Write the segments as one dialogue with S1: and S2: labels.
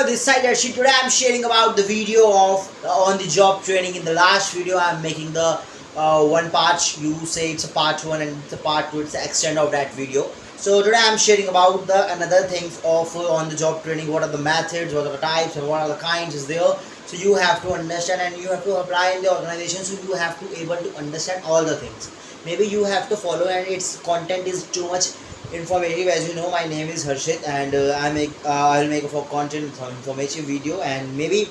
S1: this side Arshit. Today I'm sharing about the video of on the job training. In the last video I'm making the one part. You say it's a part 1 and it's a part 2. It's the extent of that video. So today I'm sharing about the another things of on the job training. What are the methods, what are the types, and what are the kinds is there. So you have to understand and you have to apply in the organization. So you have to able to understand all the things. Maybe you have to follow and its content is too much informative. As you know, my name is Harshit and I'll make a for content informative video, and maybe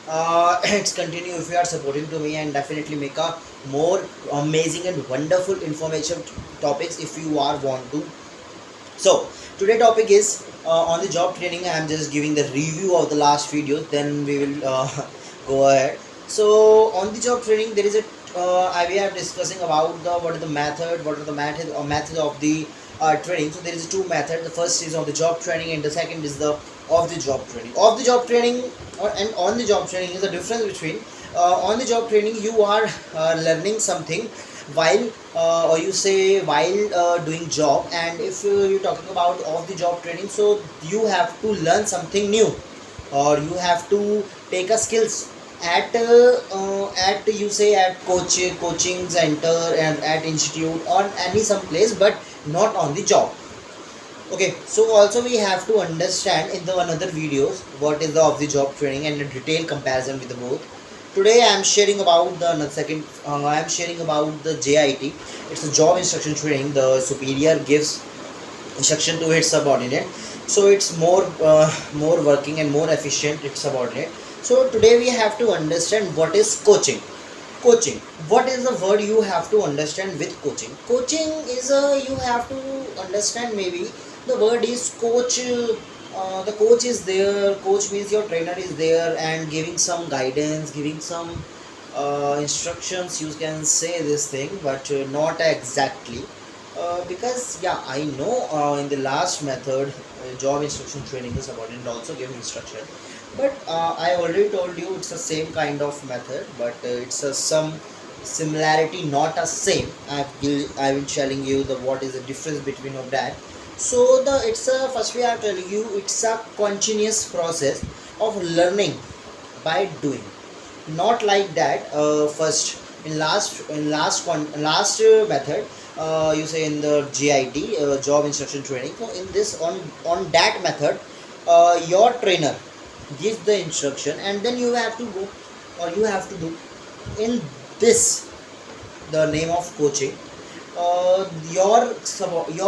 S1: it's continue if you are supporting to me, and definitely make a more amazing and wonderful informative topics if you are want to. So today topic is on the job training. I am just giving the review of the last video, then we will go ahead. So on the job training there is a we are discussing about the what are the method, what are the method of the training. So there is two methods. The first is on the job training and the second is the off the job training. Off the job training and on the job training is the difference between on the job training you are learning something while or you say while doing job, and if you're talking about off the job training, so you have to learn something new or you have to take a skills at you say at coaching center and at institute or any some place, but not on the job. Okay, so also we have to understand in the another videos what is the off the job training and a detailed comparison with the both. Today I am sharing about the second I am sharing about the JIT. It's a job instruction training. The superior gives instruction to its subordinate, so it's more working and more efficient its subordinate. So today we have to understand what is coaching. Coaching, what is the word you have to understand with coaching? Coaching is a you have to understand, maybe the word is coach. The coach is there. Coach means your trainer is there and giving some guidance, giving some instructions, you can say this thing, but not exactly because yeah, I know in the last method job instruction training the subordinate also give instruction, but I already told you it's the same kind of method, but it's some similarity, not a same. I've been telling you the what is the difference between of that. So the it's a first we are telling you it's a continuous process of learning by doing, not like that. First in last method you say in the JIT job instruction training. So in this on that method your trainer gives the instruction and then you have to go or you have to do. In this the name of coaching, your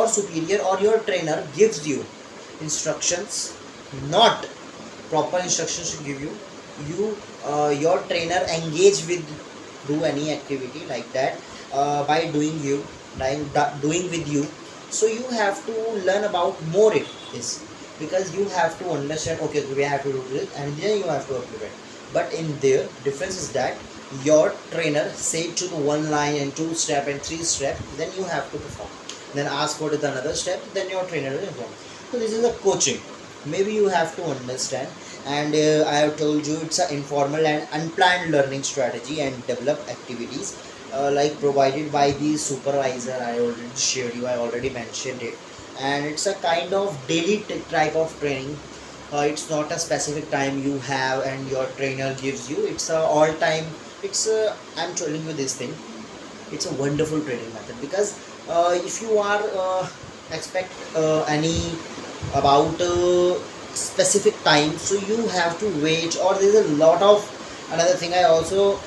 S1: superior or your trainer gives you instructions, not proper instructions to give you. Your trainer engage with do any activity like that by doing with you. So you have to learn about more it is, because you have to understand, okay, we have to do this and then you have to implement. But in there difference is that your trainer say to the one line and 2 step and 3 step, then you have to perform, then ask what is another step, then your trainer will inform. So this is a coaching, maybe you have to understand. And I have told you it's an informal and unplanned learning strategy and develop activities like provided by the supervisor. I already shared you, I already mentioned it, and it's a kind of daily type of training. It's not a specific time you have and your trainer gives you, it's a all time. It's I'm telling you this thing, it's a wonderful training method, because if you are expect any about specific time, so you have to wait, or there is a lot of another thing. I also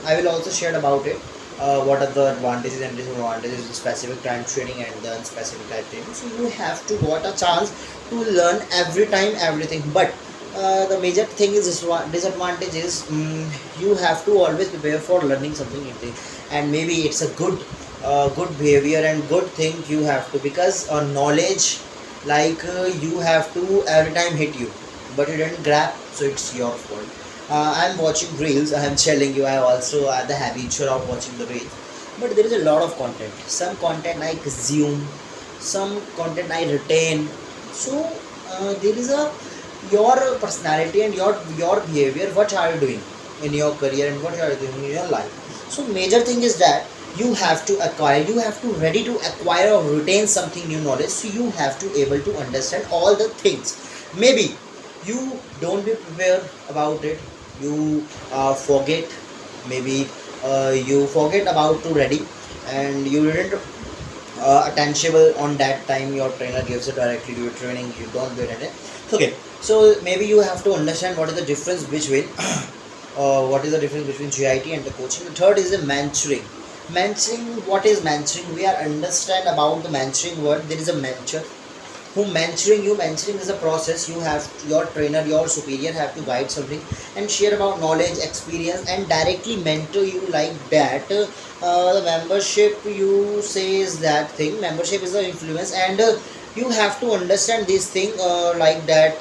S1: I will also share about it. What are the advantages and disadvantages of specific time training and the unspecific time training. So you have to got a chance to learn every time everything, but the major thing is disadvantage is you have to always prepare for learning something new, and maybe it's a good behavior and good thing you have to, because knowledge like you have to every time hit you, but you didn't grab, so it's your fault. I'm watching reels, I am telling you, I also have the habitual of watching the reels, but there is a lot of content. Some content I consume, some content I retain. So there is a your personality and your behavior, what are you doing in your career and what are you doing in your life. So major thing is that you have to acquire, you have to ready to acquire or retain something new knowledge. So you have to able to understand all the things. Maybe you don't be prepared about it. You forget, maybe you forget about to ready, and you didn't attentionable on that time. Your trainer gives it directly to your training, you don't get it. Okay, so maybe you have to understand what is the difference between what is the difference between GIT and the coaching. The third is the mentoring. Mentoring, what is mentoring? We are understand about the mentoring word. There is a mentor who mentoring you. Mentoring is a process. You have your trainer, your superior have to guide something and share about knowledge, experience, and directly mentor you like that. The membership, you say, is that thing. Membership is the influence, and you have to understand this thing like that.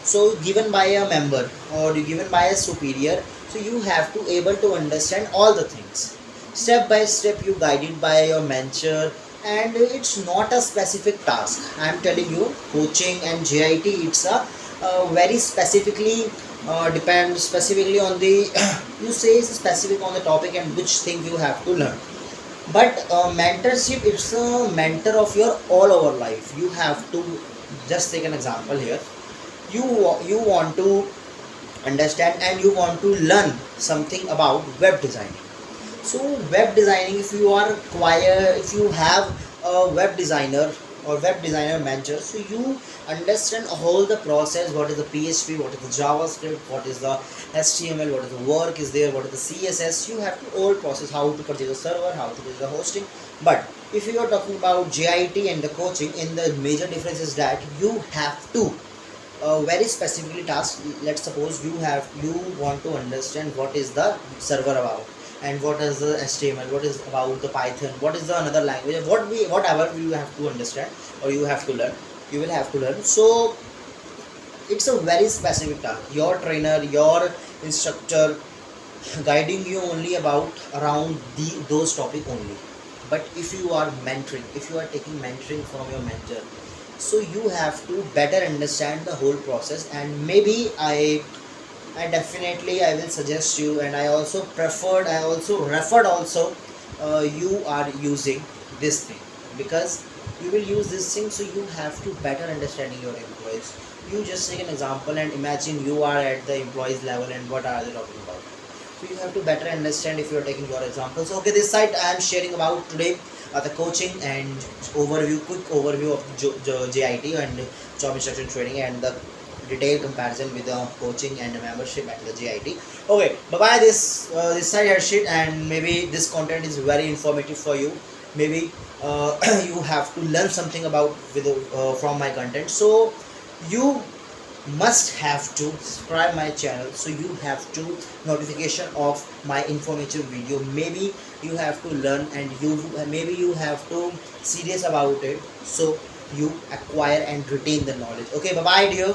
S1: So given by a member or given by a superior, so you have to able to understand all the things step by step. You guided by your mentor, and it's not a specific task. I am telling you, coaching and GIT, it's a very specifically depends specifically on the you say it's specific on the topic and which thing you have to learn. But mentorship, it's a mentor of your all over life. You have to just take an example here. You want to understand and you want to learn something about web designing. So web designing, if you are choir, if you have a web designer or web designer mentor, so you understand all the process. What is the PHP, what is the JavaScript, what is the HTML, what is the work is there, what is the CSS. You have to all process how to purchase a server, how to purchase the hosting. But if you are talking about GIT and the coaching, in the major difference is that you have to very specifically task. Let's suppose you want to understand what is the server about, and what is the HTML, what is about the Python, what is the another language, whatever you have to understand or you have to learn, you will have to learn. So it's a very specific task. Your trainer, your instructor guiding you only about around those topic only. But if you are mentoring, if you are taking mentoring from your mentor, so you have to better understand the whole process. And maybe I definitely I will suggest you, and I also referred also you are using this thing, because you will use this thing. So you have to better understanding your employees. You just take an example and imagine you are at the employees level and what are they talking about. So you have to better understand if you are taking your examples. Okay, this side I am sharing about today the coaching and quick overview of JIT and job instruction training, and the detailed comparison with the coaching and the membership and the GIT. Okay, bye bye. This side Harshit, and maybe this content is very informative for you. Maybe you have to learn something about with from my content. So you must have to subscribe my channel, so you have to notification of my informative video. Maybe you have to learn, and maybe you have to serious about it, so you acquire and retain the knowledge. Okay, bye bye dear.